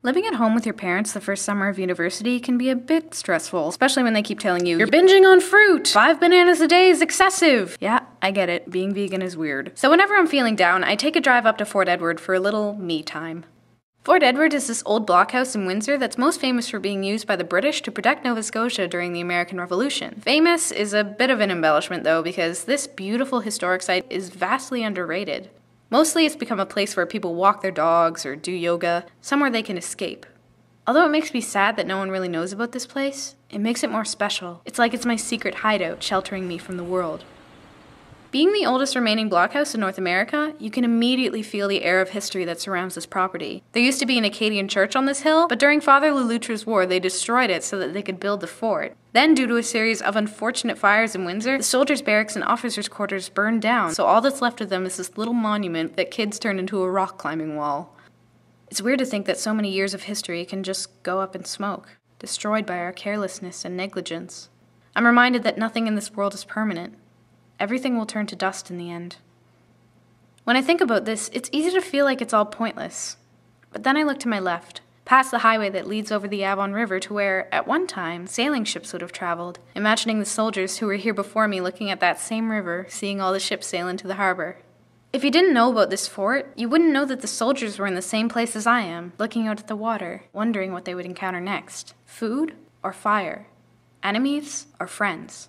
Living at home with your parents the first summer of university can be a bit stressful, especially when they keep telling you, "You're binging on fruit! 5 bananas a day is excessive!" Yeah, I get it. Being vegan is weird. So whenever I'm feeling down, I take a drive up to Fort Edward for a little me time. Fort Edward is this old blockhouse in Windsor that's most famous for being used by the British to protect Nova Scotia during the American Revolution. Famous is a bit of an embellishment though, because this beautiful historic site is vastly underrated. Mostly it's become a place where people walk their dogs or do yoga, somewhere they can escape. Although it makes me sad that no one really knows about this place, it makes it more special. It's like it's my secret hideout, sheltering me from the world. Being the oldest remaining blockhouse in North America, you can immediately feel the air of history that surrounds this property. There used to be an Acadian church on this hill, but during Father Le Loutre's war, they destroyed it so that they could build the fort. Then, due to a series of unfortunate fires in Windsor, the soldiers' barracks and officers' quarters burned down, so all that's left of them is this little monument that kids turned into a rock climbing wall. It's weird to think that so many years of history can just go up in smoke, destroyed by our carelessness and negligence. I'm reminded that nothing in this world is permanent. Everything will turn to dust in the end. When I think about this, it's easy to feel like it's all pointless. But then I look to my left, past the highway that leads over the Avon River to where, at one time, sailing ships would have traveled, imagining the soldiers who were here before me looking at that same river, seeing all the ships sail into the harbor. If you didn't know about this fort, you wouldn't know that the soldiers were in the same place as I am, looking out at the water, wondering what they would encounter next. Food or fire? Enemies or friends?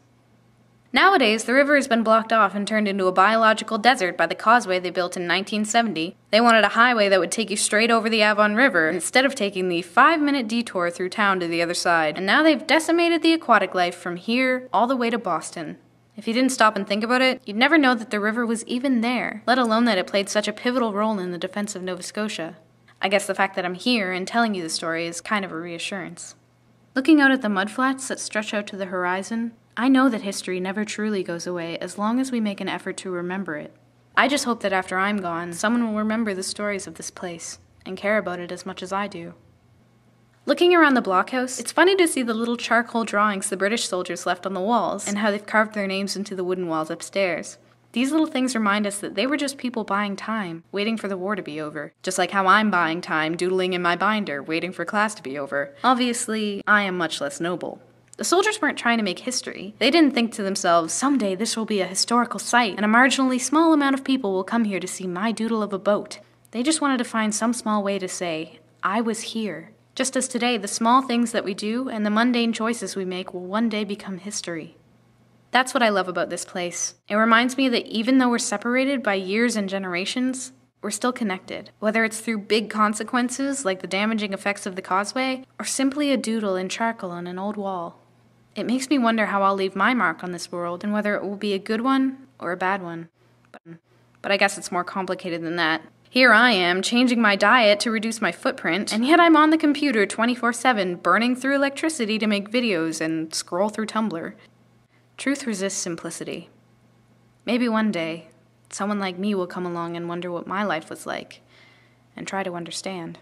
Nowadays, the river has been blocked off and turned into a biological desert by the causeway they built in 1970. They wanted a highway that would take you straight over the Avon River instead of taking the 5-minute detour through town to the other side. And now they've decimated the aquatic life from here all the way to Boston. If you didn't stop and think about it, you'd never know that the river was even there, let alone that it played such a pivotal role in the defense of Nova Scotia. I guess the fact that I'm here and telling you the story is kind of a reassurance. Looking out at the mudflats that stretch out to the horizon, I know that history never truly goes away as long as we make an effort to remember it. I just hope that after I'm gone, someone will remember the stories of this place and care about it as much as I do. Looking around the blockhouse, it's funny to see the little charcoal drawings the British soldiers left on the walls and how they've carved their names into the wooden walls upstairs. These little things remind us that they were just people buying time, waiting for the war to be over. Just like how I'm buying time, doodling in my binder, waiting for class to be over. Obviously, I am much less noble. The soldiers weren't trying to make history. They didn't think to themselves, someday this will be a historical site, and a marginally small amount of people will come here to see my doodle of a boat. They just wanted to find some small way to say, I was here. Just as today, the small things that we do and the mundane choices we make will one day become history. That's what I love about this place. It reminds me that even though we're separated by years and generations, we're still connected. Whether it's through big consequences, like the damaging effects of the causeway, or simply a doodle in charcoal on an old wall. It makes me wonder how I'll leave my mark on this world and whether it will be a good one or a bad one. But I guess it's more complicated than that. Here I am, changing my diet to reduce my footprint, and yet I'm on the computer 24/7, burning through electricity to make videos and scroll through Tumblr. Truth resists simplicity. Maybe one day, someone like me will come along and wonder what my life was like, and try to understand.